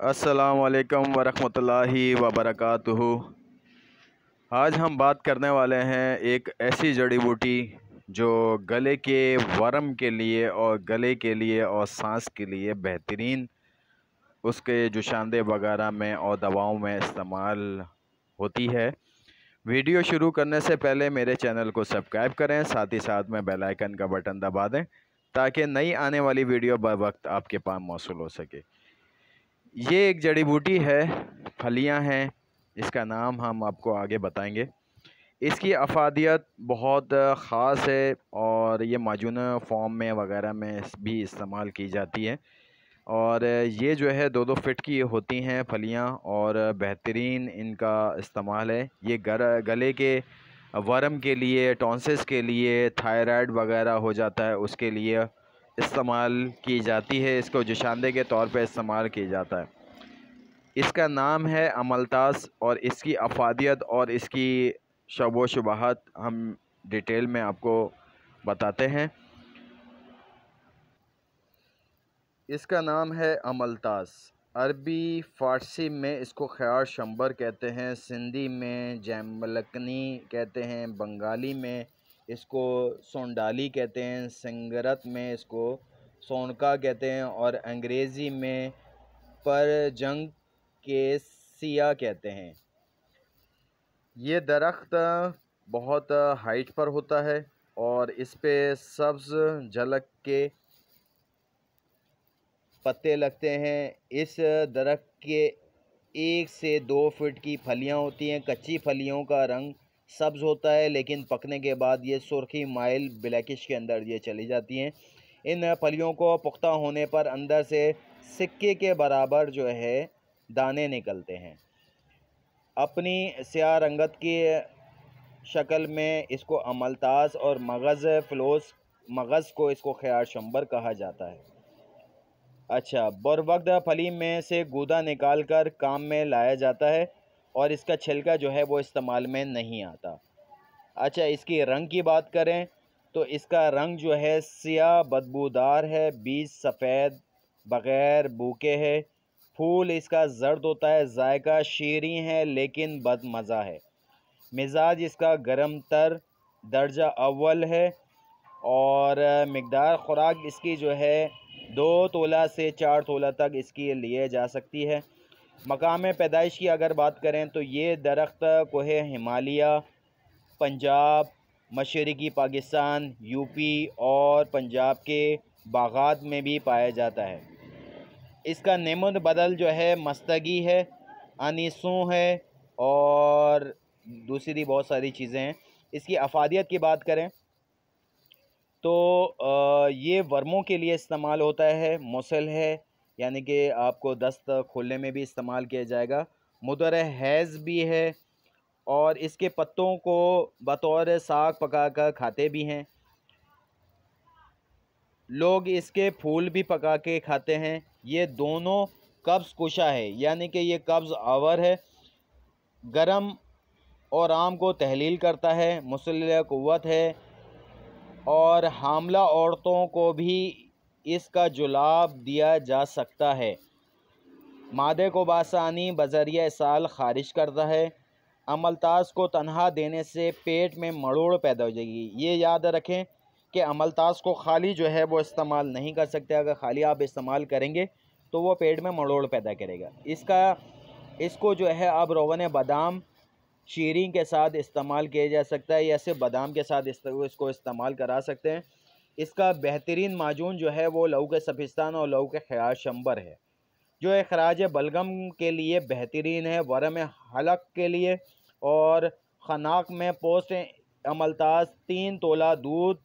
अस्सलामुअलैकुम वरहमतुल्लाहि वबरकातुहू। आज हम बात करने वाले हैं एक ऐसी जड़ी बूटी जो गले के वर्म के लिए और गले के लिए और सांस के लिए बेहतरीन उसके जुशांदे वगैरह में और दवाओं में इस्तेमाल होती है। वीडियो शुरू करने से पहले मेरे चैनल को सब्सक्राइब करें, साथ ही साथ में बेल आइकन का बटन दबा दें ताकि नई आने वाली वीडियो बर वक्त आपके पास मौसूल हो सके। ये एक जड़ी बूटी है, फलियां हैं, इसका नाम हम आपको आगे बताएंगे। इसकी अफादियत बहुत ख़ास है और ये माजून फॉर्म में वगैरह में भी इस्तेमाल की जाती है। और ये जो है 2-2 फिट की होती हैं फलियां और बेहतरीन इनका इस्तेमाल है। ये गले के वर्म के लिए, टॉन्सिस के लिए, थायराइड वगैरह हो जाता है उसके लिए इस्तेमाल की जाती है। इसको जुशांदे के तौर पे इस्तेमाल किया जाता है। इसका नाम है अमलतास और इसकी अफादियत और इसकी शब व शुबहात हम डिटेल में आपको बताते हैं। इसका नाम है अमलतास। अरबी फ़ारसी में इसको ख़यार शंबर कहते हैं, सिंधी में जैमलकनी कहते हैं, बंगाली में इसको सोंडाली कहते हैं, सिंगरत में इसको सोनका कहते हैं और अंग्रेज़ी में परजंग केसिया कहते हैं। ये दरख्त बहुत हाइट पर होता है और इस पे सब्ज़ झलक के पत्ते लगते हैं। इस दरख्त के 1 से 2 फीट की फलियां होती हैं। कच्ची फलियों का रंग सब्ज़ होता है लेकिन पकने के बाद ये सुर्खी माइल ब्लैकिश के अंदर ये चली जाती हैं। इन फलियों को पुख्ता होने पर अंदर से सिक्के के बराबर जो है दाने निकलते हैं। अपनी स्याह रंगत की शक्ल में इसको अमलतास और मगज़ को इसको ख़यार शंबर कहा जाता है। अच्छा, बरवक्त फली में से गूदा निकाल कर काम में लाया जाता है और इसका छिलका जो है वो इस्तेमाल में नहीं आता। अच्छा, इसकी रंग की बात करें तो इसका रंग जो है सियाह बदबूदार है, बीज सफ़ेद बग़ैर बू के है। फूल इसका जर्द होता है, जायका शीरी है लेकिन बदमज़ा है। मिजाज इसका गरम तर दर्जा अव्वल है और मिकदार खुराक इसकी जो है 2 तोला से 4 तोला तक इसकी लिए जा सकती है। मकाम पैदाइश की अगर बात करें तो ये दरख्त कोहे हिमालय, पंजाब, मशरक़ी पाकिस्तान, यूपी और पंजाब के बागात में भी पाया जाता है। इसका नेमत बदल जो है मस्तगी है, अनीसू है और दूसरी बहुत सारी चीज़ें हैं। इसकी अफादियत की बात करें तो ये वर्मों के लिए इस्तेमाल होता है। मुसल है यानी कि आपको दस्त खोलने में भी इस्तेमाल किया जाएगा। मुदर हैज़ भी है और इसके पत्तों को बतौर साग पकाकर खाते भी हैं। लोग इसके फूल भी पका के खाते हैं। ये दोनों कब्ज़ कुशा है यानी कि ये कब्ज़ आवर है, गरम और आम को तहलील करता है, मुसल्ल क़ुव्वत है और हामला औरतों को भी इसका जुलाब दिया जा सकता है। मादे को बासानी बज़रिया साल खारिज करता है। अमलतास को तन्हा देने से पेट में मड़ोड़ पैदा हो जाएगी। ये याद रखें कि अमलतास को खाली जो है वो इस्तेमाल नहीं कर सकते। अगर खाली आप इस्तेमाल करेंगे तो वो पेट में मड़ोड़ पैदा करेगा। इसको जो है आप रोगन बादाम शीरी के साथ इस्तेमाल किया जा सकता है या सिर्फ बादाम के साथ इसको इस्तेमाल करा सकते हैं। इसका बेहतरीन माजून जो है वो लहू के सफ़िस्तान और लहू के ख़यार शंबर है जो है खराज बलगम के लिए बेहतरीन है, वरम हलक के लिए और खनाक में पोस्ट अमलतास 3 तोला दूध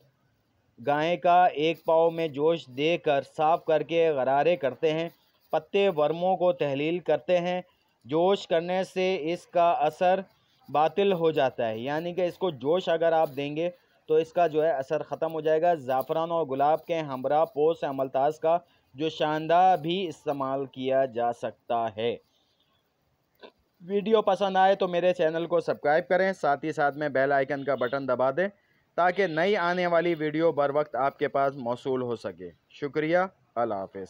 गाय का 1 पाव में जोश देकर साफ़ करके गरारे करते हैं। पत्ते वर्मों को तहलील करते हैं। जोश करने से इसका असर बातिल हो जाता है यानी कि इसको जोश अगर आप देंगे तो इसका जो है असर ख़त्म हो जाएगा। ज़ाफ़रान और गुलाब के हमरा पोस्ट अमलतास का जो शानदार भी इस्तेमाल किया जा सकता है। वीडियो पसंद आए तो मेरे चैनल को सब्सक्राइब करें, साथ ही साथ में बेल आइकन का बटन दबा दें ताकि नई आने वाली वीडियो बर वक्त आपके पास मौसूल हो सके। शुक्रिया, अल्लाह हाफ़िज़।